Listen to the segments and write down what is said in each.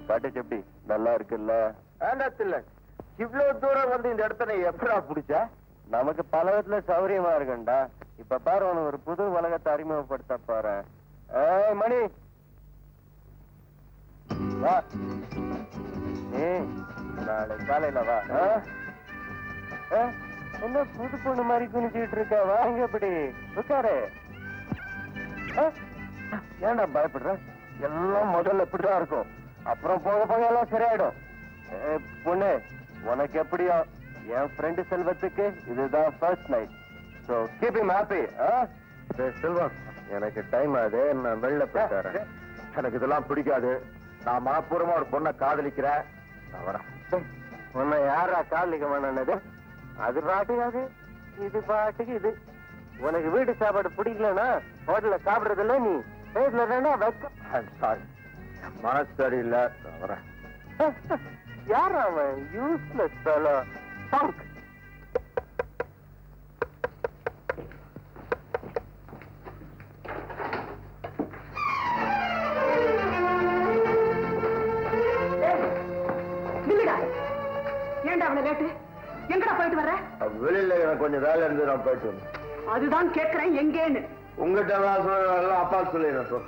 Cottage எப்படி நல்லா இருக்குல்ல? இல்ல இவ்வளவு தூரம் வந்து இந்த இடத்த நீ எப்படா பிடிச்ச? நமக்கு பல விதத்துல சௌரியமா இருக்குண்டா. இப்ப பாரு உனக்கு ஒரு புது உலகத்தை அறிமுகப்படுத்த பாரு. மணி வா, நீ நாளை காலையில வா. என்ன புது பொண்ணு மாதிரி குனிச்சுட்டு இருக்க? வாங்க இப்படி உட்காரு. ஏன்டா பயப்படுற? எல்லாம் முதல்ல இப்படிதான் இருக்கும், அப்புறம் போக போக எல்லாம் சரியாயிடும். பொண்ணு உனக்கு எப்படியோ என் ஃப்ரெண்டு செல்வத்துக்கு இதுதான் first night. So keep him happy. Selvam, எனக்கு டைம் ஆகுது, நான் வெளில போயிட்டு எனக்கு இதெல்லாம் பிடிக்காது. நான் மனப்பூர்வமா ஒரு பொண்ணை காதலிக்கிறேன். நான் வரேன். உன்னை யாரா காதலிக்க வேணானது? அது பாட்டுக்காது, இது பாட்டுக்கு இது. உனக்கு வீட்டு சாப்பாடு பிடிக்கலன்னா ஹோட்டல்ல சாப்பிடுறது இல்ல, நீ மனசு சரியில்லை. யார் அவன்? Useless fellow. பங்க். ஏன்டா அவனை லேட்டு? எங்கடா போயிட்டு வர்ற? வெளியில கொஞ்சம் வேலை இருந்து நான் போயிட்டு வந்தேன். அதுதான் கேட்கிறேன், எங்கேன்னு. உங்ககிட்ட அப்பா சொல்லிடுறேன்.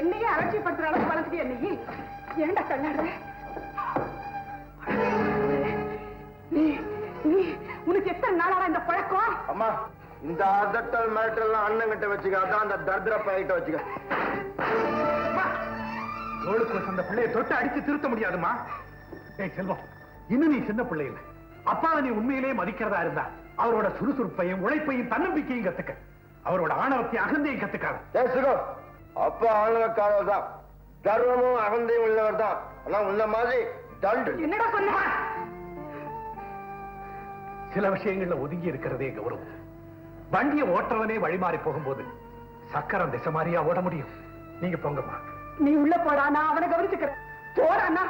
என்னையே அலட்சியப்படுத்துற அளவுக்கு வளர்த்துட்டு என்னையே ஏன்டா கண்ணாடுற? உனக்கு எத்தனை நாளாடா இந்த பழக்கம்? அம்மா, இந்த அதட்டல் மிரட்டல் அண்ணன் கிட்ட வச்சுக்க, அதான் அந்த தர்திர பையிட்ட வச்சுக்க. அந்த பிள்ளையை தொட்டு அடிச்சு திருத்த முடியாதுமா. செல்வம், இன்னும் நீ சின்ன பிள்ளை இல்லை. அப்பாவை நீ உண்மையிலேயே மதிக்கிறதா இருந்தா அவரோட சுறுசுறுப்பையும் உழைப்பையும் தன்னம்பிக்கையும் கத்துக்க. அவரோட ஆணவத்தையும் அகந்தையும் கத்துக்காத. அப்பா ஆணவக்காரர் தான், கர்வமும் அகந்தையும் உள்ளவர் தான். ஆனா உன்ன மாதிரி தண்டு. என்னடா சொன்ன? சில விஷயங்கள்ல ஒதுங்கி இருக்கிறதே கௌரவம். வண்டியை ஓட்டுறவனே வழிமாறி போகும்போது சக்கரம் திசை மாறியா ஓட முடியும்? நீங்க போங்கம்மா. நீ உள்ள போடா, நான் அவனை கவனிச்சுக்கிறேன். போறானா?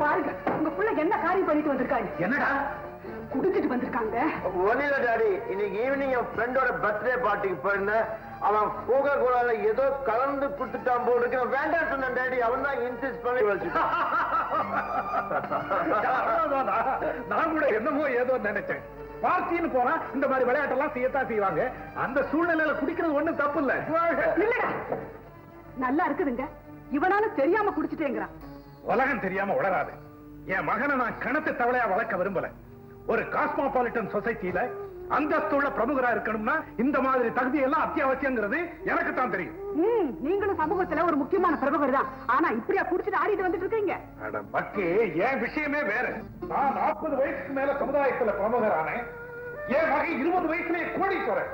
பாருங்க, உங்க புள்ள என்ன காரியம் பண்ணிட்டு வந்திருக்காங்க. என்னடா குடிச்சிட்டு வந்திருக்காங்க? ஒன்னில டாடி, இன்னைக்கு ஈவினிங் என் ஃப்ரெண்டோட பர்த்டே பார்ட்டிக்கு போயிருந்தேன். அவன் கோகா கோலால ஏதோ கலந்து குடுத்துட்டான் போல் இருக்கு. வேண்டாம் சொன்னேன் டாடி, அவன் தான் இன்சிஸ்ட் பண்ணி வச்சுட்டான். நான் கூட என்னமோ ஏதோ நினைச்சேன். பார்ட்டின்னு போனா இந்த மாதிரி விளையாட்டெல்லாம் செய்யத்தான் செய்வாங்க. அந்த சூழ்நிலையில குடிக்கிறது ஒண்ணும் தப்பு இல்ல. இல்லடா, நல்லா இருக்குதுங்க. இவனால தெரியாம குடிச்சிட்டேங்கிறான். உலகம் தெரியாம உளராது. என் மகனை நான் கணத்து தவளையா வளர்க்க விரும்பல. ஒரு காஸ்மோபாலிட்டன் சொசைட்டியில அந்தஸ்துள்ள பிரமுகரா இருக்கணும்னா இந்த மாதிரி தகுதி எல்லாம் அத்தியாவசியங்கிறது எனக்கு தான் தெரியும். நீங்களும் சமூகத்துல ஒரு முக்கியமான பிரமுகர் தான். ஆனா இப்படியா குடிச்சிட்டு ஆடிட்டு வந்துட்டு இருக்கீங்க? பக்கு, என் விஷயமே வேற. நான் 40 வயசுக்கு மேல சமுதாயத்துல பிரமுகரானே. என் மகன் 20 வயசுலயே கோடீஸ்வரன்.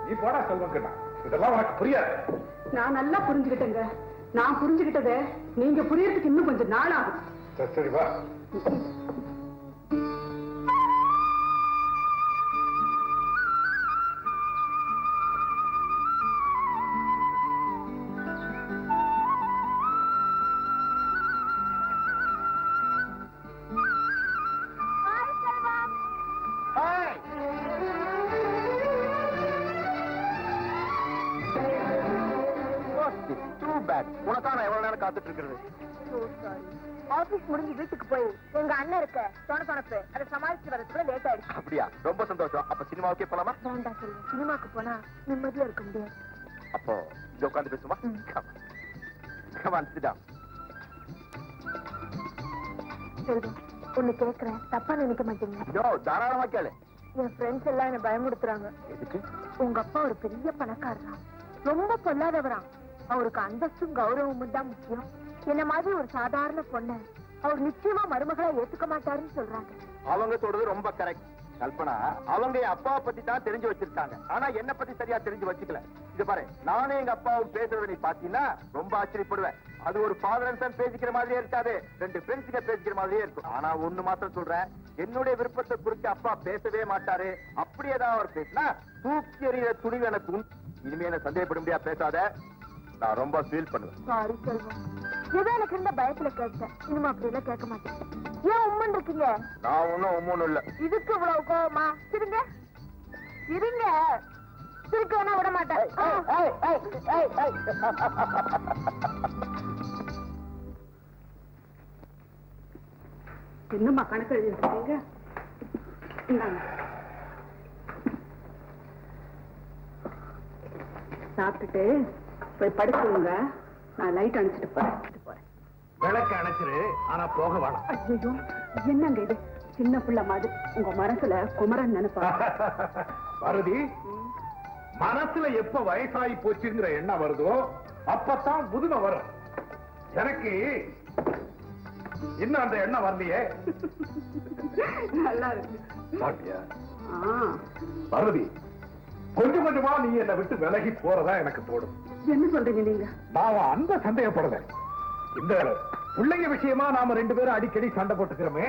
நீ போடா செல்வம், இதெல்லாம் உனக்கு புரியாது. நான் நல்லா புரிஞ்சுக்கிட்டேங்க. நான் புரிஞ்சுக்கிட்டத நீங்க புரியறதுக்கு இன்னும் கொஞ்சம் நாள் ஆகும். சரி வா. உனக்கான எவ்வளவு நேரம் காத்துட்டு இருக்கிறது? ஆபீஸ் முடிஞ்சு வீட்டுக்கு போய் எங்க அண்ணன் இருக்க தொணப்பு அதை சமாளிச்சு வரதுக்குள்ள லேட் ஆயிடுச்சு. அப்படியா? ரொம்ப சந்தோஷம். அப்ப சினிமாவுக்கே போலாமா? வேண்டாம் சொல்லுங்க, சினிமாக்கு போனா நிம்மதியா இருக்க முடியாது. அப்போ இங்க உட்காந்து பேசுமா? செல்வம், ஒண்ணு கேக்குறேன், தப்பா நினைக்க மாட்டீங்க? தாராளமா கேளு. என் ஃப்ரெண்ட்ஸ் எல்லாம் என்ன பயமுடுத்துறாங்க. எதுக்கு? உங்க அப்பா ஒரு பெரிய பணக்காரரா, ரொம்ப பொல்லாதவரா. அவருக்கு அந்தஸ்தும் கௌரவமும் தான் முக்கியம். என்ன மாதிரி ஒரு சாதாரண பொண்ணு அவர் நிச்சயமா மருமகளா ஏத்துக்க மாட்டாருன்னு சொல்றாங்க. அவங்க சொல்றது ரொம்ப கரெக்ட். கல்பனா, அவங்க என் அப்பாவை பத்தி தான் தெரிஞ்சு வச்சிருக்காங்க. ஆனா என்ன பத்தி சரியா தெரிஞ்சு வச்சுக்கல. இது பாரு, நானே எங்க அப்பாவும் பேசுறத நீ பாத்தீங்கன்னா ரொம்ப ஆச்சரியப்படுவேன். அது ஒரு ஃபாதர் அண்ட் சன் பேசிக்கிற மாதிரியே இருக்காது, ரெண்டு ஃப்ரெண்ட்ஸுங்க பேசிக்கிற மாதிரியே இருக்கும். ஆனா ஒண்ணு மாத்திரம் சொல்றேன், என்னுடைய விருப்பத்தை குறித்து அப்பா பேசவே மாட்டாரு. அப்படியே தான் அவர் பேசினா தூக்கி எறிகிற துணிவு எனக்கு உண்டு. இனிமே என்ன சந்தேகப்பட முடியாது, பேசாத. நான் ரொம்ப ஃபீல் பண்ணுவேன். சாரி செல்வம், ஏதோ எனக்கு இருந்த பயத்துல கேட்டேன். இனிமே அப்படி எல்லாம் கேட்க மாட்டேன். ஏன் உம்மன் இருக்கீங்க? நான் ஒன்னும் உம்மன் இல்ல. இதுக்கு இவ்வளவு கோவமா? சரிங்க. இருங்க திருக்க வேணா விட மாட்டேன். என்னம்மா கணக்கு எழுதிருக்கீங்க? இந்தாங்க. சாப்பிட்டுட்டு போய் படுத்துங்க. நான் லைட் அணைச்சிட்டு போறேன். விளக்கு அணைச்சிரு, ஆனா போக வேணாம். ஐயோ என்னங்க இது, சின்ன பிள்ளை மாதிரி உங்க மனசுல குமரன் நினைப்பா. பாரதி, மனசுல எப்ப வயசாகி போச்சுங்கிற எண்ணம் வருதோ அப்பதான் முதுமை வரும். எனக்கு இன்னும் அந்த எண்ணம் வரலையே. நல்லா இருக்கு. பாட்டியா பாரதி, கொஞ்சம் கொஞ்சமா நீ என்னை விட்டு விலகி போறதா எனக்கு தோடும். என்ன சொல்றீங்க நீங்க? நான் அந்த சந்தேகப்படுறேன். இந்த பிள்ளைங்க விஷயமா நாம 2 பேரும் அடிக்கடி சண்டை போட்டுக்கிறோமே,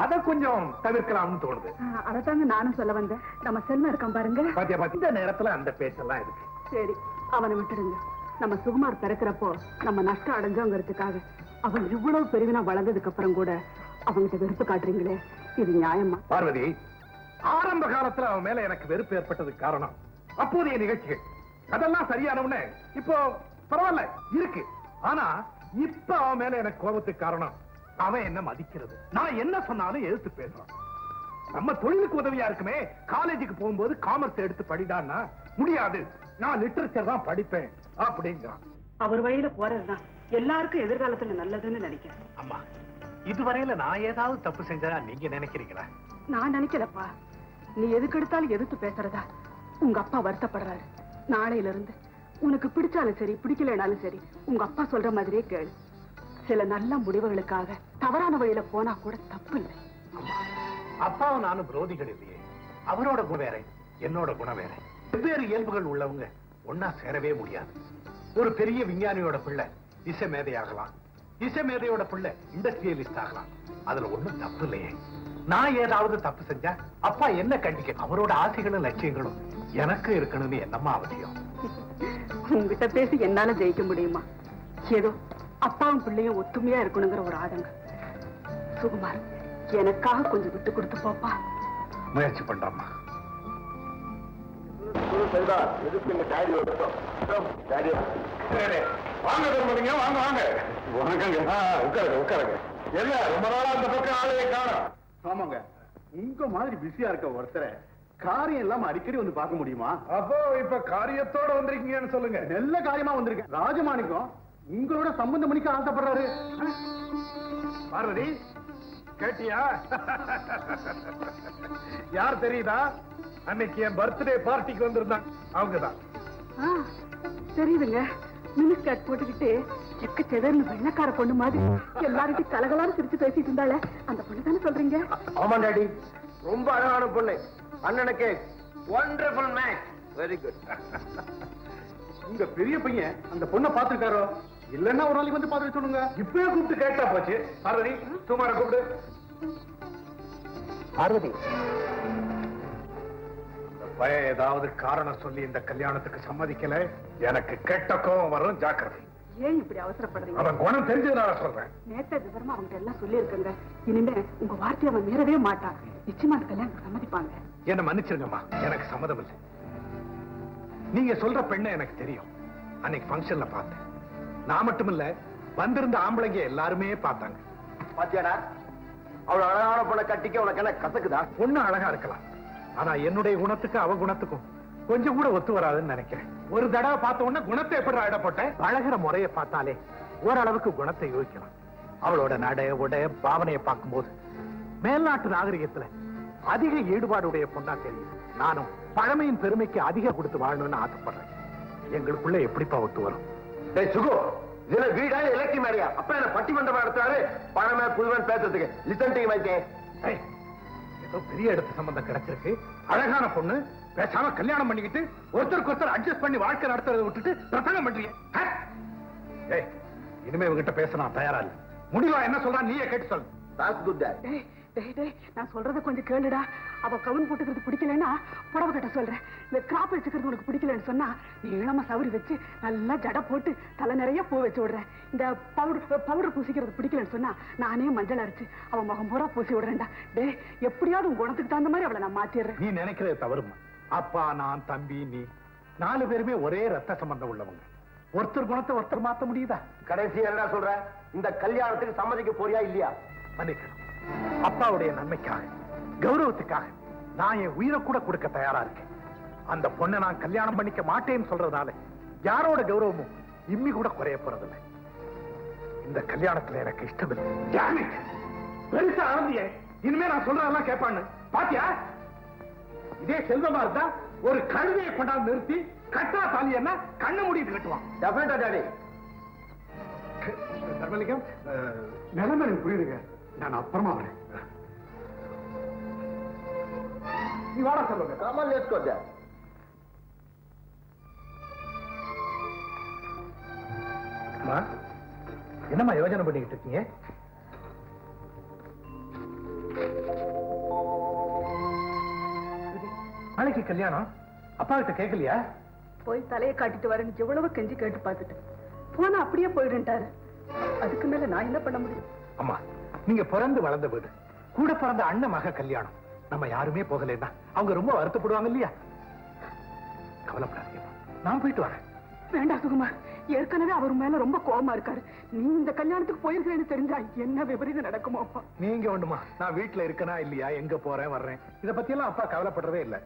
அதை கொஞ்சம் தவிர்க்கலாம்னு தோணுது. அதத்தாங்க நானும் சொல்ல வந்தேன். நம்ம செல்வம் இருக்கான் பாருங்க. பாத்தியா பாத்தி, இந்த நேரத்துல அந்த பேச்செல்லாம் இருக்கு. சரி, அவனை விட்டுடுங்க. நம்ம சுகுமார் பிறக்கிறப்போ நம்ம நஷ்டம் அடைஞ்சோங்கிறதுக்காக அவன் இவ்வளவு பெருவினா வளர்ந்ததுக்கு அப்புறம் கூட அவங்கிட்ட வெறுப்பு காட்டுறீங்களே, இது நியாயமா? பார்வதி, ஆரம்ப காலத்துல அவன் மேல எனக்கு வெறுப்பு ஏற்பட்டதுக்கு காரணம் அப்போதைய நிகழ்ச்சிகள். அதெல்லாம் சரியானவனே இப்போ பரவாயில்ல இருக்கு. ஆனா இப்ப அவன் மேல எனக்கு கோபத்துக்கு காரணம் அவன் என்ன மதிக்கிறது, நான் என்ன சொன்னாலும் எதிர்த்து பேசுறான். நம்ம தொழிலுக்கு உதவியா இருக்குமே, காலேஜுக்கு போகும்போது காமர்ஸ் எடுத்து படிடான்னா முடியாது, நான் லிட்டரேச்சர் தான் படிப்பேன் அப்படிங்கிறான். அவர் வழியில போறதுதான் எல்லாருக்கும் எதிர்காலத்துல நல்லதுன்னு நினைக்கிறேன். அம்மா, இதுவரையில நான் ஏதாவது தப்பு செஞ்சா நீங்க நினைக்கிறீங்களா? நான் நினைக்கலப்பா. நீ எதுக்கு எடுத்தாலும் எதிர்த்து பேசுறதா உங்க அப்பா வருத்தப்படுறாரு. நாளையில இருந்து உனக்கு பிடிச்சாலும் சரி பிடிக்கலனாலும் சரி உங்க அப்பா சொல்ற மாதிரியே கேளு. சில நல்ல முடிவுகளுக்காக தவறான வழியில போனா கூட தப்பு இல்லை. அப்பாவும் நானும் விரோதிகள் இல்லையே. அவரோட குணம் வேற, என்னோட குணம் வேற. வெவ்வேறு இயல்புகள் உள்ளவங்க ஒன்னா சேரவே முடியாது. ஒரு பெரிய விஞ்ஞானியோட பிள்ளை இசை மேதையாகலாம், இசை மேதையோட பிள்ளை இண்டஸ்ட்ரியலிஸ்ட் ஆகலாம். அதுல ஒண்ணும் தப்பு இல்லையே. நான் ஏதாவது தப்பு செஞ்சா அப்பா என்ன கண்டிக்க? அவரோட ஆசைகளும் லட்சியங்களும் எனக்கு இருக்கணும்னு என்னம்மா அவசியம்? உங்ககிட்ட பேசி என்னால ஜெயிக்க முடியுமா? ஏதோ அப்பாவும் பிள்ளையும் ஒத்துமையா இருக்கணுங்கிற ஒரு ஆதங்கம். சுகுமார், எனக்காக கொஞ்சம் விட்டு கொடுத்து போப்பா. முயற்சி பண்றம்மா. வாங்க தர்மலிங்க, வாங்க வாங்க. வணக்கங்க. உட்காருங்க உட்காருங்க. என்ன ரொம்ப நாளா அந்த பக்கம் ஆளையே காணோம்? ஆமாங்க, உங்க மாதிரி பிஸியா இருக்க ஒருத்தரை காரியம் இல்லாம அடிக்கடி வந்து பார்க்க முடியுமா? அப்போ இப்ப காரியத்தோட வந்திருக்கீங்கன்னு சொல்லுங்க. நல்ல காரியமா வந்திருக்கேன். ராஜமாணிக்கம் உங்களோட சம்பந்தம் பண்ணிக்க ஆசைப்படுறாரு. பார்வதி, கேட்டியா? யார் தெரியுதா? அன்னைக்கு என் பர்த்டே பார்ட்டிக்கு வந்திருந்தாங்க, அவங்கதான். தெரியுதுங்க. மினிஸ்கர்ட் போட்டுக்கிட்டு செக்க செதர்னு வெள்ளக்கார பொண்ணு மாதிரி எல்லார்கிட்டையும் கலகலான்னு சிரிச்சு பேசிட்டு இருந்தால அந்த பொண்ணு தானே சொல்றீங்க? ஆமா டாடி, ரொம்ப அழகான பொண்ணு. அண்ணனுக்கு வண்டர்ஃபுல் மேன். Very good. உங்க பெரிய பையன் அந்த பொண்ணை பாத்துருக்காரோ? இல்லன்னா ஒரு நாளைக்கு வந்து பாத்துக்க சொல்லுங்க. இப்பவே கூப்பிட்டு கேட்டா போச்சு. பார்வதி, சுமார கூப்பிடு. பார்வதி, பையன் ஏதாவது காரணம் சொல்லி இந்த கல்யாணத்துக்கு சம்மதிக்கல, எனக்கு கெட்ட கோபம் வரும். ஜாக்கிரதை. ஏன் இப்படி அவசரப்படுறீங்க? அவன் குணம் தெரிஞ்சதுனால சொல்றேன். நேத்த விவரமா அவங்க எல்லாம் சொல்லி இருக்குங்க. இனிமே உங்க வார்த்தையை அவன் மீறவே மாட்டான். நிச்சயமா அந்த கல்யாணம் சம்மதிப்பாங்க. என்ன மன்னிச்சிருங்கம்மா, எனக்கு சம்மதம் இல்லை. நீங்க சொல்ற பெண்ணை எனக்கு தெரியும். அன்னைக்கு ஃபங்க்ஷன்ல பார்த்தேன். நான் மட்டும் இல்ல, வந்திருந்த ஆம்பளைங்க எல்லாருமே பார்த்தாங்க. பாத்தியாடா, அவள் அழகான பொண்ணை கட்டிக்க உனக்கு என்ன கசக்குதா? பொண்ணு அழகா இருக்கலாம், ஆனா என்னுடைய குணத்துக்கு அவ குணத்துக்கும் கொஞ்சம் கூட ஒத்து வராதுன்னு நினைக்கிறேன். ஒரு தடவை பார்த்த உடனே குணத்தை எப்படி இடப்பட்டேன்? பழகிற முறையை பார்த்தாலே ஓரளவுக்கு குணத்தை யோசிக்கலாம். அவளோட நடை உடைய பாவனையை பார்க்கும்போது மேல்நாட்டு நாகரிகத்துல அதிக ஈடுபாடுடைய பொண்ணா தெரியும். நானும் பழமையின் பெருமைக்கு அதிக கொடுத்து வாழணும்னு ஆசைப்படுறேன். எங்களுக்குள்ள எப்படிப்பா ஒத்து வரும்? சுகு, இதுல வீடா எலக்ட்ரி மேடையா? அப்ப என்ன பட்டிமன்றம் நடத்துறாரு பழமை புதுவன் பேசுறதுக்கு? Listen to my case. ஏதோ பெரிய இடத்து சம்பந்தம் கிடைச்சிருக்கு, அழகான பொண்ணு, பேசாம கல்யாணம் பண்ணிக்கிட்டு ஒருத்தருக்கு ஒருத்தர் அட்ஜஸ்ட் பண்ணி வாழ்க்கை நடத்துறதை விட்டுட்டு பிரசங்கம் பண்றீங்க. இனிமே இவங்கிட்ட பேச நான் தயாரா இல்ல. முடிவா என்ன சொல்றா நீயே கேட்டு சொல்லு. That's good, Dad. நான் சொல்றத கொஞ்சம் கேளுடா. அவ கவுன் போட்டுக்கிறது பிடிக்கலன்னா புடவை கட்ட சொல்றேன். இந்த கிராப் வச்சுக்கிறது உனக்கு பிடிக்கலன்னு சொன்னா நீளமா சவரி வச்சு நல்லா ஜடை போட்டு தலை நிறைய பூ வச்சு விடுறேன். இந்த பவுடர் பூசிக்கிறது பிடிக்கலன்னு சொன்னா நானே மஞ்சள் அரைச்சு அவன் முகம் பூரா பூசி விடுறேன்டா. எப்படியாவது உன் குணத்துக்கு தகுந்த மாதிரி அவளை நான் மாத்திடுறேன். நீ நினைக்கிறது தவறுமா. அப்பா, நான், தம்பி, நீ 4 பேருமே ஒரே ரத்த சம்பந்தம் உள்ளவங்க. ஒருத்தர் குணத்தை ஒருத்தர் மாத்த முடியுதா? கடைசி என்ன சொல்ற? இந்த கல்யாணத்துக்கு சம்மதிக்க போறியா இல்லையா? மன்னிக்கணும். அப்பாவுடைய நன்மைக்காக, கௌரவத்துக்காக நான் என் உயிரை கூட கொடுக்க தயாரா இருக்கேன். அந்த பொண்ணை நான் கல்யாணம் பண்ணிக்க மாட்டேன்னு சொல்றதுனால யாரோட கௌரவமும் இம்மி கூட குறைய போறதில்லை. இந்த கல்யாணத்துல எனக்கு இஷ்டம் இல்லை. பெருசா ஆனந்தியே, இனிமே நான் சொல்றதெல்லாம் கேட்பான்னு பாத்தியா? இதே செல்வமா இருந்தா ஒரு கழுதையை கொண்டாந்து நிறுத்தி கட்டா தாலி என்ன கண்ணை மூடிட்டு கட்டுவான். டெஃபினட்டா டாடி. தர்மலிங்கம், நிலைமை எனக்கு புரியுதுங்க. நான் அப்புறமா வரேன். நீ வாடா சொல்லுங்க. Kamal let's co dot. என்னம்மா யோசனை பண்ணிக்கிட்டு இருக்கீங்க? நாளைக்கு கல்யாணம், அப்பா கிட்ட கேட்கலையா? போய் தலையை காட்டிட்டு வரேன்னு எவ்வளவு கெஞ்சி கேட்டு பார்த்துட்டு போனா அப்படியே போயிடுன்ட்டாரு. அதுக்கு மேல நான் என்ன பண்ண முடியும்? அம்மா, நீங்க பிறந்து வளர்ந்த வீடு, கூட பிறந்த அண்ணன் மக கல்யாணம். நம்ம யாருமே போகலைன்னா அவங்க ரொம்ப வருத்தப்படுவாங்க இல்லையா? கவலைப்படாதீங்க, நான் போயிட்டு வரேன். வேண்டாம் சுகுமார், ஏற்கனவே அவர் மேல ரொம்ப கோபமா இருக்காரு. நீ இந்த கல்யாணத்துக்கு போயிருக்கேன்னு தெரிஞ்சா என்ன விபரீதம் நடக்குமோ? நீங்க ஒண்ணுமா, நான் வீட்டுல இருக்கனா இல்லையா, எங்க போறேன் வர்றேன், இத பத்தி எல்லாம் அப்பா கவலைப்படுறதே இல்ல.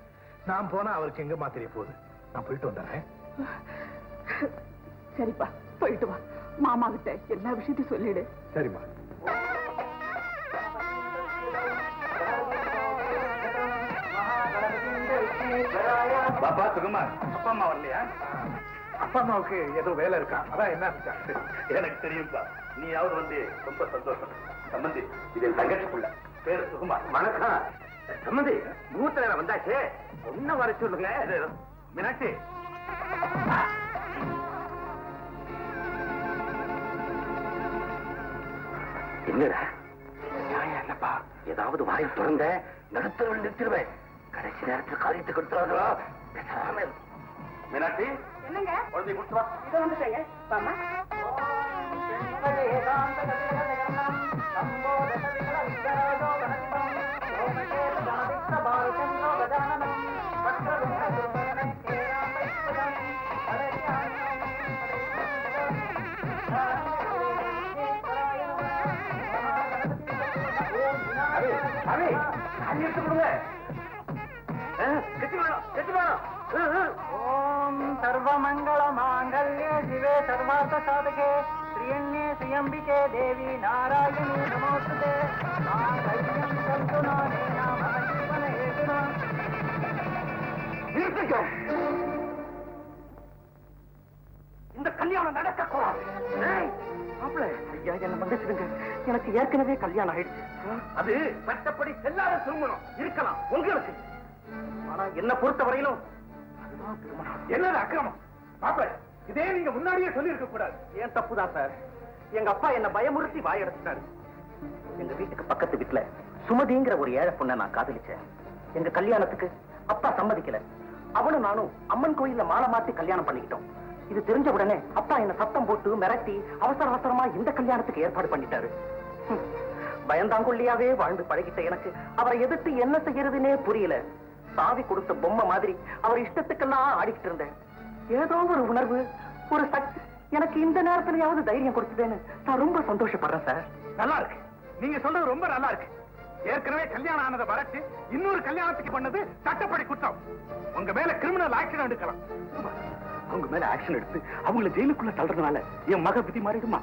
நான் போனா அவருக்கு எங்க தெரிய போகுது. நான் போயிட்டு வந்துடுறேன். சரிப்பா, போயிட்டு வா. மாமா கிட்ட எல்லா விஷயத்தையும் சொல்லிடு. சரிம்மா. பாப்பா சுகுமார், அப்பா அம்மா வரலையா? அப்பா அம்மாவுக்கு ஏதோ வேலை இருக்கா, அதான் என்ன? எனக்கு தெரியும்பா, நீயாவது வந்து ரொம்ப சந்தோஷம். சம்பந்தி, இது தங்கச்சி புள்ள, பேரு சுகுமார். வணக்கம் சம்மந்தி. முகூர்த்த நேரம் வந்தாச்சு, ஒன்னும் வர சொல்லுங்க. மீனாட்சி, என்னடா நியாயம் என்னப்பா? ஏதாவது வாய் திறந்த நடத்தவள் நிறுத்திடுவேன். கடைசி நேரத்தில் காரியத்தை கொடுத்துறாங்களா? பேசாம மீனாட்சி, என்னங்க குழந்தை கொடுத்து வா. இதை வந்துட்டேங்க. வாமா. ஓம் சர்வமங்கள மாங்கல்ய சிவே சர்வார்த்த சாதகே ஸ்ரீயண்யே ஸ்ரீயம்பிகே தேவி நாராயணி நமோஸ்துதே. மாங்கல்யம் தந்து நானேன மம ஜீவன ஹேதுனா. இந்த கல்யாணம் நடக்க கூடாது. ஐயா, என்ன மன்னிச்சிடுங்க. எனக்கு ஏற்கனவே கல்யாணம் ஆயிடுச்சு. அது சட்டப்படி செல்லாத திருமணம் இருக்கலாம் உங்களுக்கு. ஆனா என்ன பொறுத்த வரையிலும் என்னது அக்கிரமம்? பாப்பா, இதே நீங்க முன்னாடியே சொல்லி இருக்க கூடாது. ஏன் தப்புதான் சார். எங்க அப்பா என்ன பயமுறுத்தி வாயடைச்சிட்டாரு. எங்க வீட்டுக்கு பக்கத்து வீட்டுல சுமதிங்கிற ஒரு ஏழை பொண்ணை நான் காதலிச்சேன். எங்க கல்யாணத்துக்கு அப்பா சம்மதிக்கல. அவனும் நானும் அம்மன் கோயில்ல மாலை மாத்தி கல்யாணம் பண்ணிக்கிட்டோம். இது தெரிஞ்ச உடனே அப்பா என்ன சத்தம் போட்டு மிரட்டி அவசர அவசரமா இந்த கல்யாணத்துக்கு ஏற்பாடு பண்ணிட்டாரு. பயந்தாங்கொல்லியாவே வாழ்ந்து பழகிட்ட எனக்கு அவரை எதிர்த்து என்ன செய்யறதுன்னே புரியல. சாவி கொடுத்த பொம்மை மாதிரி அவர் இஷ்டத்துக்கெல்லாம் ஆடிக்கிட்டு இருந்தேன். ஏதோ ஒரு உணர்வு, ஒரு சக்தி எனக்கு இந்த நேரத்திலேயாவது தைரியம் கொடுத்ததுன்னு நான் ரொம்ப சந்தோஷப்படுறேன் சார். நல்லா இருக்கு, நீங்க சொல்றது ரொம்ப நல்லா இருக்கு. ஏற்கனவே கல்யாணம் ஆனதை மறைச்சு இன்னொரு கல்யாணத்துக்கு பண்ணது சட்டப்படி குற்றம். உங்க மேல கிரிமினல் ஆக்ஷன் எடுக்கலாம். அவங்க மேல ஆக்ஷன் எடுத்து அவங்கள ஜெயிலுக்குள்ள தள்ளுறதுனால என் மக விதி மாறிடுமா?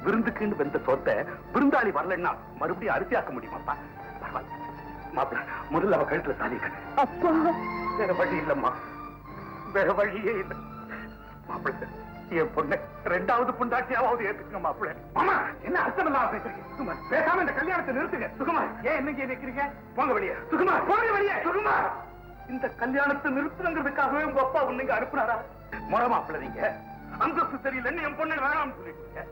விருந்துக்குன்னு வெந்த சொத்தை விருந்தாளி வரலன்னா மறுபடியும் அரிசியாக்க முடியுமாப்பா? பரவாயில்ல மாப்பிள்ள, முதல்ல அவ கழுத்துல தாலி கட்டு. அப்பா, வேற வழி இல்லம்மா, வேற வழியே இல்லை. மாப்பிள்ள, என் பொண்ணு 2வது பொண்டாட்டியாவது ஏத்துக்குங்க மாப்பிள்ள. மாமா, என்ன அர்த்தம் இல்லாம பேசுறீங்க? சுகுமார், பேசாம இந்த கல்யாணத்தை நிறுத்துங்க. சுகுமார், ஏன் என்னங்க நிக்கிறீங்க? போங்க வெளியே. சுகுமார், போங்க வெளியே. சுகுமார், இந்த கல்யாணத்தை நிறுத்துங்கிறதுக்காகவே உங்க அப்பா உன்னைங்க அனுப்புனாரா? முறை மாப்பிள்ள, நீங்க அந்தஸ்து தெரியலன்னு என் பொண்ணு வேணாம்னு சொல்லிட்டீங்க.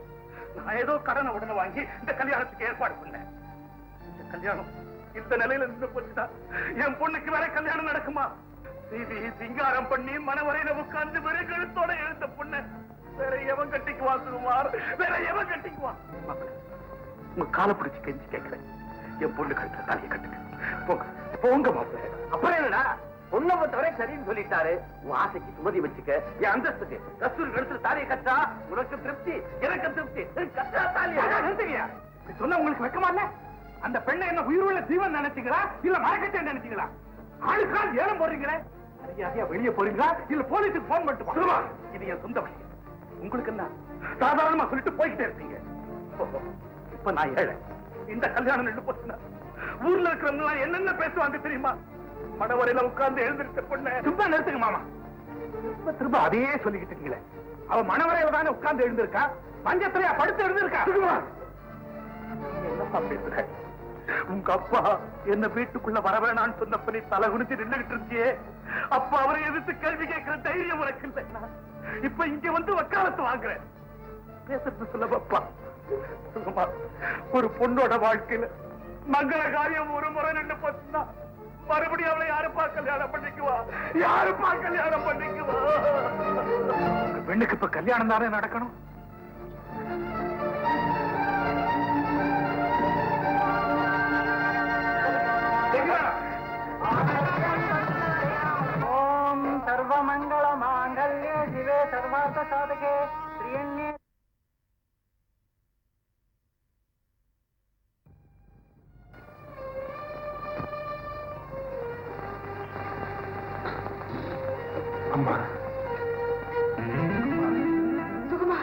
நான் ஏதோ கடனை உடனே வாங்கி இந்த கல்யாணத்துக்கு ஏற்பாடு பண்ணேன். இந்த கல்யாணம் இந்த நிலையில நின்று போச்சுதான் என் பொண்ணுக்கு வேற கல்யாணம் நடக்குமா? சீவி சிங்காரம் பண்ணி மனவரையில உட்கார்ந்து வேற கழுத்தோட எழுந்த பொண்ணு வேற எவன் கட்டிக்குவா சுகுமார்? வேற எவன் கட்டிக்குவா? உங்க காலை பிடிச்சு கெஞ்சி கேட்கிறேன், என் பொண்ணு கழுத்துல தாலியை கட்டுங்க. போங்க போங்க மாப்பிள்ள. அப்புறம் என்னடா பொண்ணை பொறுத்தவரை சரின்னு சொல்லிட்டாரு. உன் ஆசைக்கு சுமதி வச்சுக்க, என் அந்தஸ்துக்கு கஸ்தூரி கழுத்துல தாலியை கட்டா உனக்கு திருப்தி, எனக்கு திருப்தி. கட்டா தாலியா சொன்ன உங்களுக்கு வெக்கமா இல்ல? அந்த பெண்ணை என்ன உயிருள்ள ஜீவன் நினைச்சீங்களா இல்ல மரக்கட்டை நினைச்சீங்களா? ஆளுக்கால் ஏலம் போடுறீங்களே, மரியாதையா வெளியே போறீங்களா இல்ல போலீஸுக்கு போன் பண்ணிட்டு? இது என் சொந்த விஷயம், உங்களுக்கு என்ன சாதாரணமா சொல்லிட்டு போய்கிட்டே இருப்பீங்க. இப்ப நான் ஏழை, இந்த கல்யாணம் நின்று போச்சுன்னா ஊர்ல இருக்கிறவங்க என்னென்ன பேசுவாங்க தெரியுமா? மடவரையில உட்கார்ந்து எழுந்திருக்க பொண்ணு சும்மா நிறுத்துங்க மாமா. திரும்ப அதையே சொல்லிக்கிட்டு இருக்கீங்களே. அவ மணவரையில தானே உட்கார்ந்து எழுந்திருக்கா, பஞ்சத்திரையா படுத்து எழுந்திருக்கா? என்ன பேசுற? உங்க அப்பா என்ன வீட்டுக்குள்ள வர வேணான்னு சொன்னப்ப நீ தலை குனிச்சு நின்றுகிட்டு இருந்தியே, அப்ப அவரை எதிர்த்து கேள்வி கேட்கிற தைரியம் உனக்கு இல்லை. இப்ப இங்க வந்து வக்காலத்து வாங்குறேன். பேசுறது சொல்லப்பா, ஒரு பொண்ணோட வாழ்க்கையில மங்கள காரியம் ஒரு முறை நின்று போச்சுன்னா மறுபடியும் அவளை யாருப்பா கல்யாணம் பண்ணிக்குவா? யாருப்பா கல்யாணம் பண்ணிக்குவா? பெண்ணுக்கு இப்ப கல்யாணம் தானே நடக்கணும். ஓம் சர்வமங்கள மாங்கல்யே சிவே சர்வார்த்த சாதகே ஸ்ரீயண்ணே. அம்மா, சுகுமா,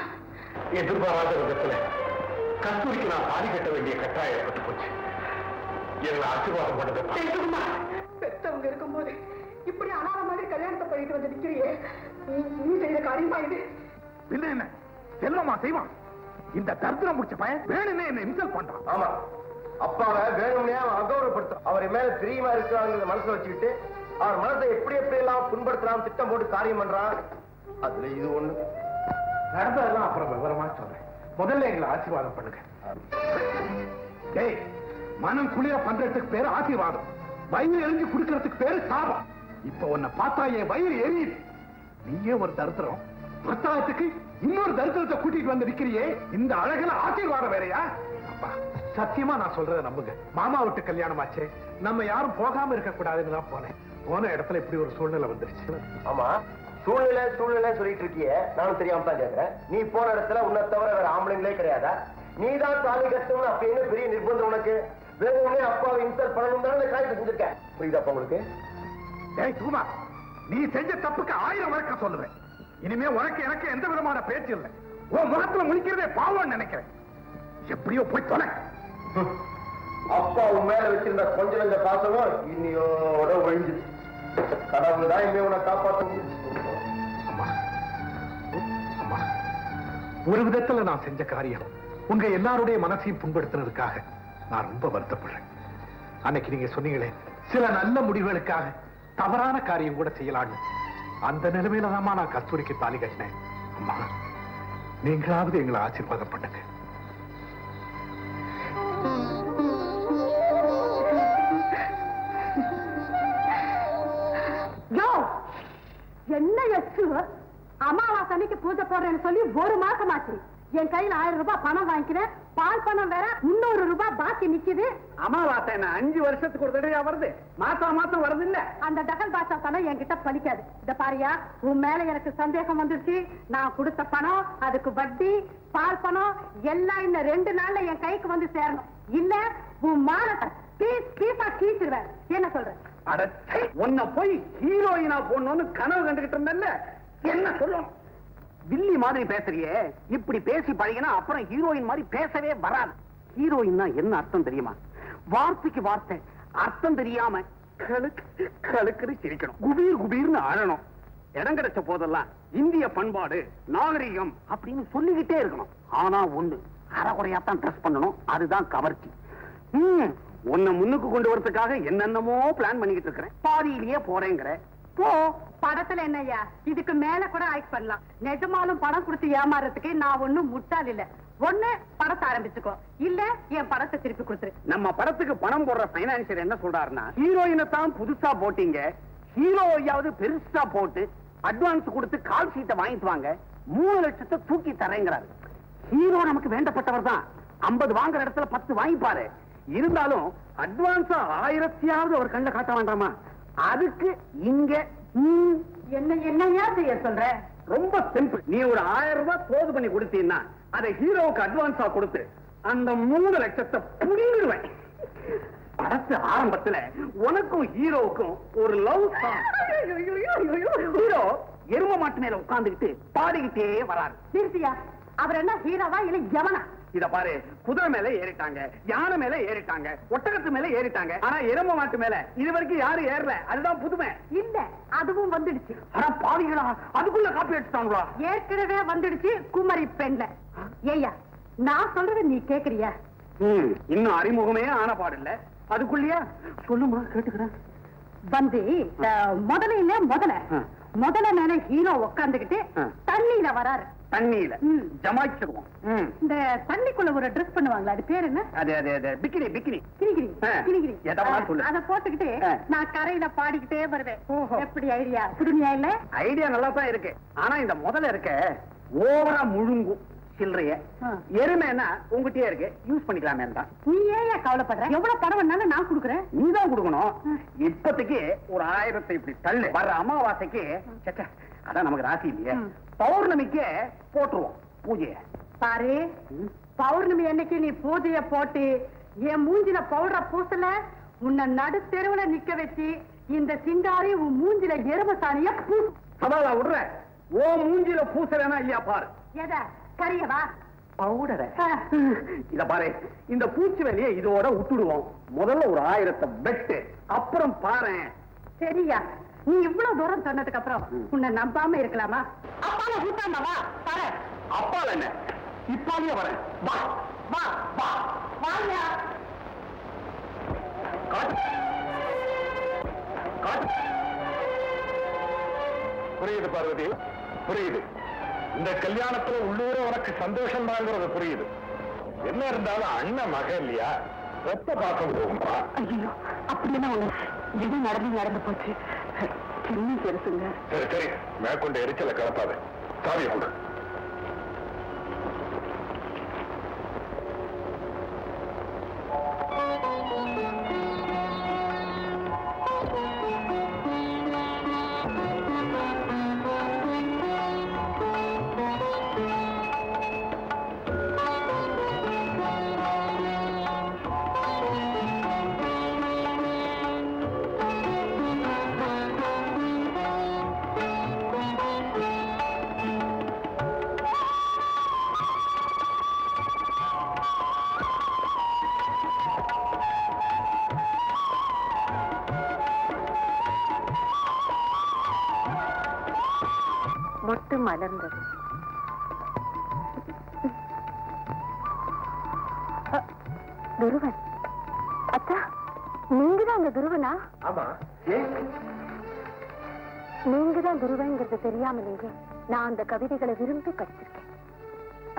எதிர்பாராத விதத்துல கஸ்தூரிக்கு நான் தாலி கட்ட வேண்டிய கட்டாயம் ஏற்பட்டு போச்சு. எங்களை ஆசீர்வாதம் பண்ணது. சுகுமா, பெத்தவங்க இருக்கும்போது இப்படி அனாத மாதிரி கல்யாணத்தை போயிட்டு வந்து நிக்கிறியே, நீ செய்த காரியமா இது? இல்ல என்ன செல்வமா செய்வான்? இந்த தர்தனம் முடிச்ச பையன் வேணும்னே என்ன இன்சல்ட் பண்றான். ஆமா, அப்பாவை வேணும்னே அவன் அகௌரவப்படுத்தும். அவர் மேல பிரியமா இருக்கிறாங்க மனசுல வச்சுக்கிட்டு அவர் மனசை எப்படி எப்படி எல்லாம் புண்படுத்தலாம் திட்டம் போட்டு காரியம் பண்றான். அதுல இது ஒண்ணு. நடந்ததெல்லாம் அப்புறம் விவரமா சொல்றேன். முதல்ல எங்களை ஆசீர்வாதம் பண்ணுங்க. டேய், மனம் குளிர பண்றதுக்கு பேரு ஆசீர்வாதம், வயிறு எரிஞ்சு குடுக்கறதுக்கு பேரு சாபம். இப்ப உன்னை பார்த்தா என் வயிறு எரியுது. நீயே ஒரு தரித்திரம், பத்தாயிரத்துக்கு இன்னொரு தரித்திரத்தை கூட்டிட்டு வந்து நிக்கிறியே, இந்த அழகுல ஆசீர்வாதம் வேறையா? அப்பா, சத்தியமா நான் சொல்றதை நம்புங்க. மாமா விட்டு கல்யாணம் ஆச்சே, நம்ம யாரும் போகாம இருக்க கூடாதுன்னு தான் போனேன். போன இடத்துல இப்படி ஒரு சூழ்நிலை வந்துருச்சு. ஆமா, சூழ்நிலை சூழ்நிலை சொல்லிட்டு இருக்கியே, நானும் தெரியாம தான் கேட்கிறேன். நீ போன இடத்துல உன்னை தவிர வேற ஆம்பளைங்களே கிடையாதா? நீதான் தாலி கட்டணும் அப்படின்னு பெரிய நிர்பந்தம் உனக்கு? வேணும்னே அப்பாவை இன்சல்ட் பண்ணணும் தானே காய்ச்சி செஞ்சிருக்க. புரியுதாப்பா உங்களுக்கு? டேய் சுகுமார், நீ செஞ்ச தப்புக்கு 1000 வழக்கம் சொல்லுவேன். இனிமே உனக்கு எனக்கு எந்த விதமான பேச்சு இல்லை. உன் முகத்துல முழிக்கிறதே பாவம்னு நினைக்கிறேன். எப்படியோ போய் தொலை. அப்பா உன் மேல வச்சிருந்த கொஞ்சம் நஞ்ச பாசமும் இன்னையோட ஒழிஞ்சுது. கடவுள் தான் இனிமே உன்னை காப்பாற்ற முடியும். அம்மா, அம்மா, ஒரு விதத்துல நான் செஞ்ச காரியம் உங்க எல்லாருடைய மனசையும் புண்படுத்தினதுக்காக நான் ரொம்ப வருத்தப்படுறேன். அன்னைக்கு நீங்க சொன்னீங்களே, சில நல்ல முடிவுகளுக்காக தவறான காரியம் கூட செய்யலான்னு, அந்த நிலைமையில தான் நான் கஸ்தூரிக்கு தாலி கட்டினேன். அம்மா, நீங்களாவது எங்களை ஆசீர்வாதம் பண்ணுங்க. என்ன எச்சு அமாவாசை அன்னைக்கு பூஜை போடுறேன்னு சொல்லி ஒரு மாசம் ஆச்சு. என் கையில 1000 ரூபாய் பணம் வாங்கிக்கிறேன், பால் பணம் வேற 300 ரூபாய் பாக்கி நிக்குது. அமாவாசை 5 வருஷத்துக்கு ஒரு தடவை வருது, மாசம் மாசம் வருது இல்ல? அந்த டகல் பாஷா பணம் என்கிட்ட பலிக்காது. இந்த பாரியா, உன் மேல எனக்கு சந்தேகம் வந்துருச்சு. நான் கொடுத்த பணம், அதுக்கு வட்டி, பால் பணம் எல்லாம் இந்த 2 நாள்ல என் கைக்கு வந்து சேரணும். இல்ல உன் மானத்தை பீஸ் பீஸா கீச்சிருவேன். என்ன சொல்ற? உன்னை போய் ஹீரோயினா போடணும்னு கனவு கண்டுகிட்டு இருந்தல்ல, என்ன சொல்லும்? வில்லி மாதிரி பேசுறியே, இப்படி பேசி பழகினா அப்புறம் ஹீரோயின் மாதிரி பேசவே வராது. ஹீரோயின்னா என்ன அர்த்தம் தெரியுமா? வார்த்தைக்கு வார்த்தை அர்த்தம் தெரியாம கழுக்கு கழுக்குன்னு சிரிக்கணும், குபீர் குபீர்னு அழணும். இடம் கிடைச்ச போதெல்லாம் இந்திய பண்பாடு நாகரிகம் அப்படின்னு சொல்லிக்கிட்டே இருக்கணும். ஆனா ஒண்ணு, அறகுறையாத்தான் ட்ரெஸ் பண்ணணும், அதுதான் கவர்ச்சி. உன்னை முன்னுக்கு கொண்டு வரதுக்காக என்னென்னமோ பிளான் பண்ணிக்கிட்டு இருக்கிறேன், பாதியிலேயே போறேங்கிற. போ, படத்துல என்னய்யா, இதுக்கு மேல கூட ஆக்ட் பண்ணலாம். நிஜமாலும் பணம் கொடுத்து ஏமாறதுக்கு நான் ஒண்ணும் முட்டாள் இல்ல. ஒண்ணு படத்தை ஆரம்பிச்சுக்கோ, இல்ல என் படத்தை திருப்பி கொடுத்துரு. நம்ம படத்துக்கு பணம் போடுற பைனான்சியர் என்ன சொல்றாருன்னா, ஹீரோயினை தான் புதுசா போட்டீங்க, ஹீரோயாவது பெருசா போட்டு அட்வான்ஸ் கொடுத்து கால் சீட்டை வாங்கிட்டு வாங்க, 3 லட்சத்தை தூக்கி தரேங்கிறாரு. ஹீரோ நமக்கு வேண்டப்பட்டவர் தான், 50 வாங்குற இடத்துல 10 வாங்கிப்பாரு. இருந்தாலும் அட்வான்ஸா 1000 ஒரு கண்ணில் காட்ட வேண்டாமா? அதுக்கு இங்க என்னையா செய்ய சொல்ற? ரொம்ப சிம்பிள். நீ ஒரு 1000 ரூபாய் தோது பண்ணி கொடுத்தீன்னா அதை ஹீரோவுக்கு அட்வான்ஸா கொடுத்து அந்த 3 லட்சத்தை புடிங்கிடுவேன். படத்து ஆரம்பத்துல உனக்கும் ஹீரோவுக்கும் ஒரு லவ் சாங். ஹீரோ எரும மாட்டு மேல உட்கார்ந்துகிட்டு பாடிக்கிட்டே வராரு. நிறுத்தியா, அவர் என்ன ஹீரோவா இல்ல யவனா? இத பாரு, குதிரை மேல ஏறிட்டாங்க, யானை மேல ஏறிட்டாங்க, ஒட்டகத்து மேல ஏறிட்டாங்க. ஆனா எரும மாட்டு மேல இது வரைக்கும் யாரும் ஏறல. அதுதான் புதுமை. இல்ல, அதுவும் வந்துடுச்சு. ஆனா பாவிகளா, அதுக்குள்ள காப்பி அடிச்சுட்டாங்களா? ஏற்கனவே வந்துடுச்சு குமரி பெண்ல. ஏய்யா, நான் சொல்றத நீ கேக்குறியா? இன்னும் அறிமுகமே ஆன பாடல, அதுக்குள்ளயா? சொல்லுமா, கேட்டுக்கிறேன். வந்து முதல்ல மேல ஹீரோ உட்கார்ந்துகிட்டு தண்ணியில வராரு. தண்ணியில ஜமாய்ச்சிடுவோம். இந்த தண்ணிக்குள்ள ஒரு ட்ரெஸ் பண்ணுவாங்களா, அது பேர் என்ன? அது பிக்கினி. கிரிகிரி. அத போட்டுக்கிட்டு நான் கரையில பாடிக்கிட்டே வருவேன். எப்படி ஐடியா? புதுமையா இல்ல? ஐடியா நல்லா தான் இருக்கு. ஆனா இந்த முதல்ல இருக்க ஓவரா முழுங்கும் சில்லறைய. எருமைன்னா உங்ககிட்டயே இருக்கு, யூஸ் பண்ணிக்கலாமே. நீ ஏன் கவலைப்படுற? எவ்வளவு பணம் வேணாலும் நான் கொடுக்குறேன். நீதான் கொடுக்கணும். இப்போதைக்கு ஒரு 1000 இப்படி தள்ளு. வர்ற அமாவாசைக்கு அதான் நமக்கு ராசி இல்லையே, பௌர்ணமிக்கு போட்டுருவோம் பூஜைய. பாரு, பௌர்ணமி அன்னைக்கு நீ பூஜைய போட்டு என் மூஞ்சில பவுடர பூசல, உன்னை நடு தெருவுல நிக்க வச்சு இந்த சிங்காரி உன் மூஞ்சில எரும சாணிய பூசு. சவாலா விடுற? ஓ மூஞ்சில பூசலனா இல்லையா பாரு. எத கரியவா பவுடர? இத பாரு, இந்த பூச்சி வேலையை இதோட விட்டுடுவோம். முதல்ல ஒரு 1000 பெட்டு, அப்புறம் பாரு. சரியா, நீ இவ்வளவு தூரம் சொன்னதுக்கு அப்புறம் உன்னை நம்பாம இருக்கலாமா? அப்பால ஊட்டாமவா பாரு. அப்பால என்ன, இப்பாலே வரேன். வா வா வா வாயா. புரியுது பார்வதி, புரியுது. இந்த கல்யாணத்துல உள்ளூர உனக்கு சந்தோஷம் தாங்கிறது புரியுது. என்ன இருந்தாலும் அண்ணன் மகன் இல்லையா, ஒத்த பார்க்க முடியுமா? ஐயோ, அப்படின்னா எது நடந்து போச்சு. சின்ன பெருசுங்க. சரி சரி, மேற்கொண்டு எரிச்சலை கலப்பாத. சாவியை கொடு. மொட்டு மலர்ந்தது. துருவன் அத்தா, நீங்கதான் அந்த துருவனா? ஆமா. நீங்கதான் துருவங்கிறது தெரியாமலேங்க நான் அந்த கவிதைகளை விரும்பி படிச்சிருக்கேன்.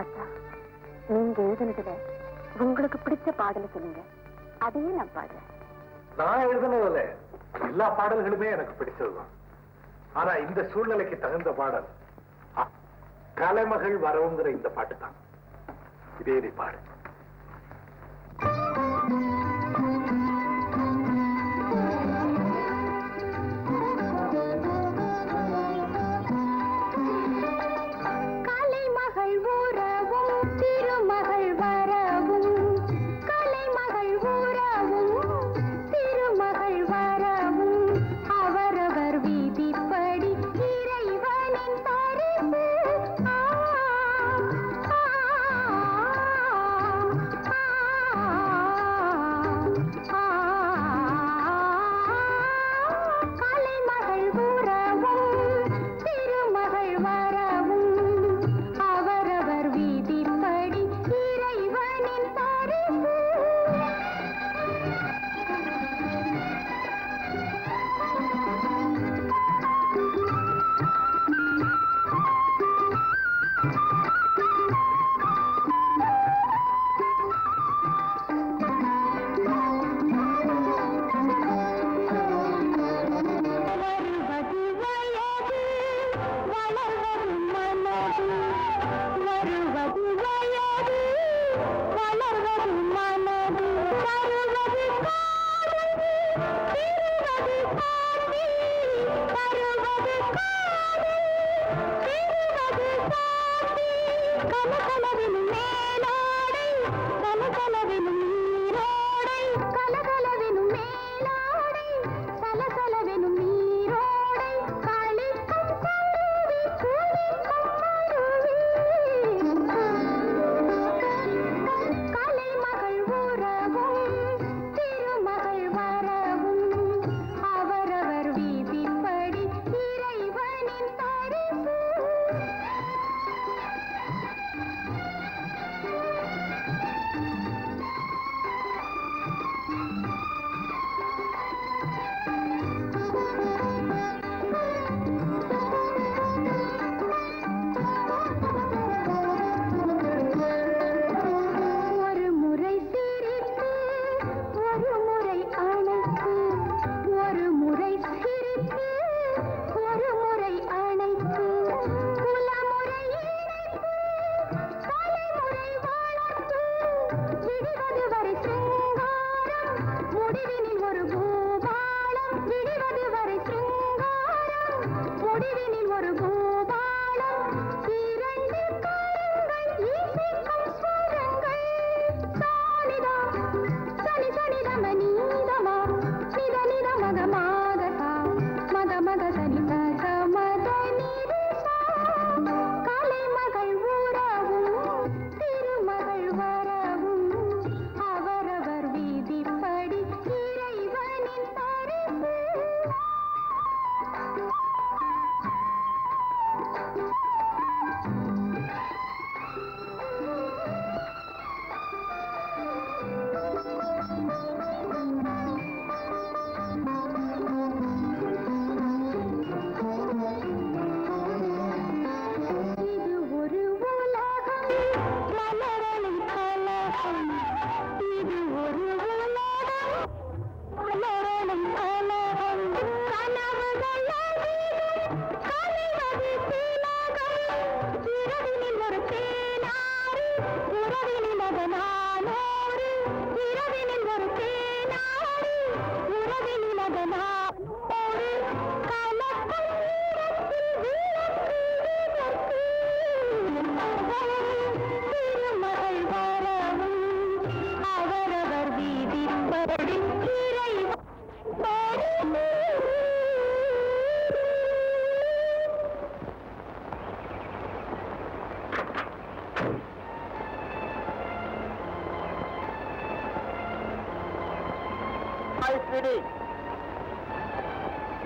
அத்தா, நீங்க எழுதுனதுல உங்களுக்கு பிடிச்ச பாடலை சொல்லுங்க, அதையே நான் பாடுறேன். நான் எழுதுனதுல எல்லா பாடல்களுமே எனக்கு பிடிச்சதுதான். ஆனா இந்த சூழ்நிலைக்கு தகுந்த பாடல் கலைமகள் வரவுங்கிற இந்த பாட்டு தான். இதே பாடு. கலைமகள் ஊரவும் திருமகள் வரவும், கலைமகள் ஊரவும் திருமகள் வரவும், அவரவர் விதிப்படி இறைவனின் பரிசு. கலைமகள் ஊரவும் திருமகள் வரவும், அவரவர் விதிப்படி இறைவனின் பரிசு. வருவது வயது, வளர்வது மனது, வருவது வயது, வளர்வது மனது, தருவது காதல், திருவது காதல்.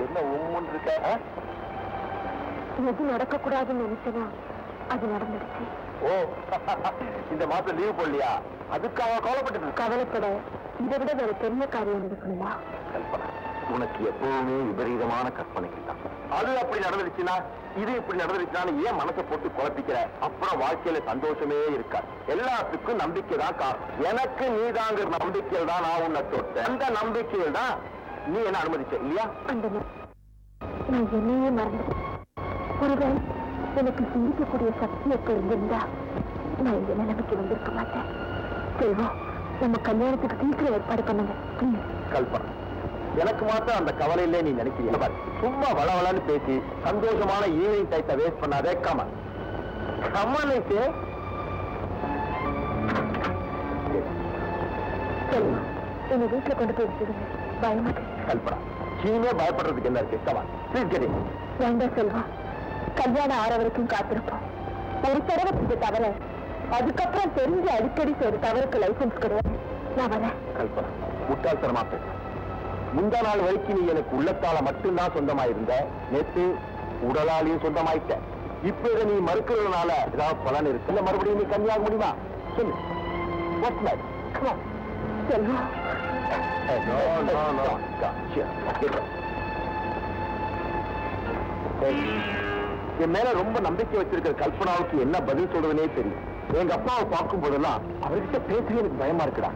என்ன உம்முன்னு இருக்க? எது நடக்கக்கூடாதுன்னு நினைச்சனா அது நடந்துடுச்சு. ஓ, இந்த மாசம் லீவ் போடலையா? அதுக்கு அவன் கவலைப்பட்டு கவலைப்பட இதை விட வேற பெரிய காரியம் நடக்கணுமா? கல்பனா, உனக்கு எப்பவுமே விபரீதமான கற்பனைகள் தான். அது அப்படி நடந்துருச்சுன்னா இது இப்படி நடந்துருச்சுன்னா ஏன் மனசை போட்டு குழப்பிக்கிற? அப்புறம் வாழ்க்கையில சந்தோஷமே இருக்கா. எல்லாத்துக்கும் நம்பிக்கை தான் காரணம். எனக்கு நீதாங்கிற நம்பிக்கையில் தான் நான் உன்னை தொட்டேன். அந்த நம்பிக்கையில் தான் நீ என்ன அனுமதிச்ச இல்லையா? அந்த நான் என்னையே மறந்துட்டேன். ஒருவேளை எனக்கு சிந்திக்கக்கூடிய சக்தி எப்ப இருந்திருந்தா நான் இந்த நிலைமைக்கு வந்திருக்க மாட்டேன். செல்வம், நம்ம கல்யாணத்துக்கு சீக்கிரம் ஏற்பாடு பண்ணுங்க. கல்பனா, எனக்கு மாத்திரம் அந்த கவலையிலே நீ நினைக்கிறீங்க. சும்மா வளவளன்னு பேசி சந்தோஷமான ஈவினிங் டைத்தை வேஸ்ட் பண்ணாதே. கமன் கமனுக்கு செல்வம், எங்க வீட்டுல கொண்டு போய் விட்டுடுங்க. பயமா கல்பனா, சீனே பயப்படுறதுக்கு என்ன இருக்கு? Come on please get in. வேண்டாம் செல்வம், கல்யாணம் ஆற வரைக்கும் காத்திருப்போம். ஒரு தடவை செஞ்ச தவிர அதுக்கப்புறம் தெரிஞ்சு அடிக்கடி செய்த தவறுக்கு லைசன்ஸ் கிடையாது. நான் வரேன். கல்பனா, முட்டாள்தனமா பேச. முந்தா நாள் வரைக்கும் நீ எனக்கு உள்ளத்தால மட்டும்தான் சொந்தமாயிருந்த. நேற்று உடலாலையும் சொந்தமாயிட்ட. இப்ப இதை நீ மறுக்கிறதுனால ஏதாவது பலன் இருக்கு? இல்ல மறுபடியும் நீ கன்னியாக முடியுமா? சொல்லு. செல்வம், என் மேல ரொம்ப நம்பிக்கை வச்சிருக்கிற கல்பனாவுக்கு என்ன பதில் சொல்றதுனே தெரியும். எங்க அப்பாவை பார்க்கும் போதெல்லாம் அவர்கிட்ட பேசவே எனக்கு பயமா இருக்குடா.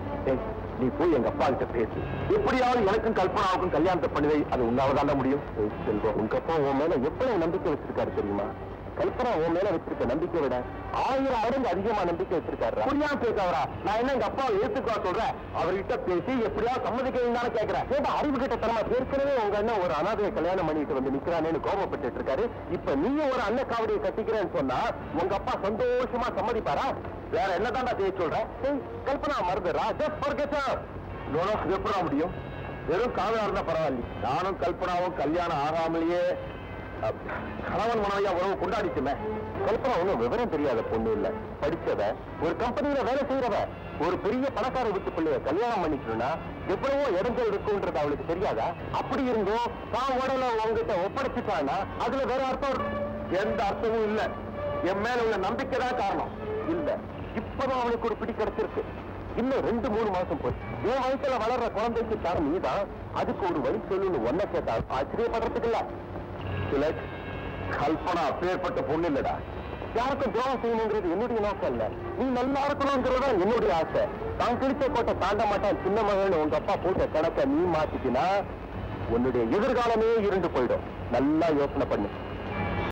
நீ போய் எங்க அப்பா கிட்ட பேசு. எப்படியாவது எனக்கும் கல்பனாவுக்கும் கல்யாணத்தை பண்ணுவை. அது உன்னால தாண்ட முடியும். செல்வம், உங்க அப்பா உன் மேல எவ்வளவு நம்பிக்கை வச்சிருக்காரு தெரியுமா? கல்பனா உன் மேல வச்சிருக்க நம்பிக்கை விட 1000 மடங்கு அதிகமா நம்பிக்கை வச்சிருக்காரு. புரியாம பேசவரா? நான் என்ன எங்க அப்பா ஏத்துக்கா சொல்றேன், அவர்கிட்ட பேசி எப்படியா சம்மதிக்கணும் கேட்கிறேன். ஏன்னா அறிவு கிட்ட தரமா ஏற்கனவே உங்க அண்ணன் ஒரு அனாதையை கல்யாணம் பண்ணிட்டு வந்து நிக்கிறானேன்னு கோபப்பட்டு இருக்காரு. இப்ப நீயும் ஒரு அண்ணன் காவடியை கட்டிக்கிறேன்னு சொன்னா உங்க அப்பா சந்தோஷமா சம்மதிப்பாரா? வேற என்னதான்டா செய்ய சொல்றேன்? கல்பனா மறந்துடா, ஜஸ்ட் ஃபர்கெட் ஹர். எப்படி முடியும்? வெறும் காதலா இருந்தா பரவாயில்ல. நானும் கல்பனாவும் கல்யாணம் ஆகாமலேயே கணவன் மனைவியா உறவு கொண்டாடிச்சுமே. கல்பனா ஒண்ணும் விவரம் தெரியாத பொண்ணு இல்ல, படிச்சவ, ஒரு கம்பெனியில வேலை செய்யறவ. ஒரு பெரிய பணக்கார வீட்டு பிள்ளைய கல்யாணம் பண்ணிக்கணும்னா எவ்வளவோ இடங்கள் இருக்குன்றது அவளுக்கு தெரியாதா? அப்படி இருந்தும் தான் உடல உங்ககிட்ட ஒப்படைச்சுட்டானா அதுல வேற அர்த்தம் எந்த அர்த்தமும் இல்ல. என் மேல உள்ள நம்பிக்கை தான் காரணம். இல்ல, இப்பதான் அவளுக்கு ஒரு பிடி கிடைச்சிருக்கு. இன்னும் 2-3 மாசம் போய் என் வயசுல வளர்ற குழந்தைக்கு காரணம் நீதான். அதுக்கு ஒரு வழி சொல்லுன்னு ஒன்ன கேட்டா ஆச்சரியப்படுறதுக்கு இல்ல. கல்பனா அப்பேற்பட்ட பொண்ணு இல்லடா. யாருக்கும் துரோகம் செய்யணுங்கிறது என்னுடைய நோக்கம் இல்ல, நீ நல்லா இருக்கணும்ங்கிறதா என்னுடைய ஆசை. தான் கிழிச்ச கோட்டை தாண்ட மாட்டான் சின்ன மகன் உங்க அப்பா போட்ட கணக்க நீ மாத்திக்கினா உன்னுடைய எதிர்காலமே இருண்டு போயிடும். நல்லா யோசனை பண்ணு.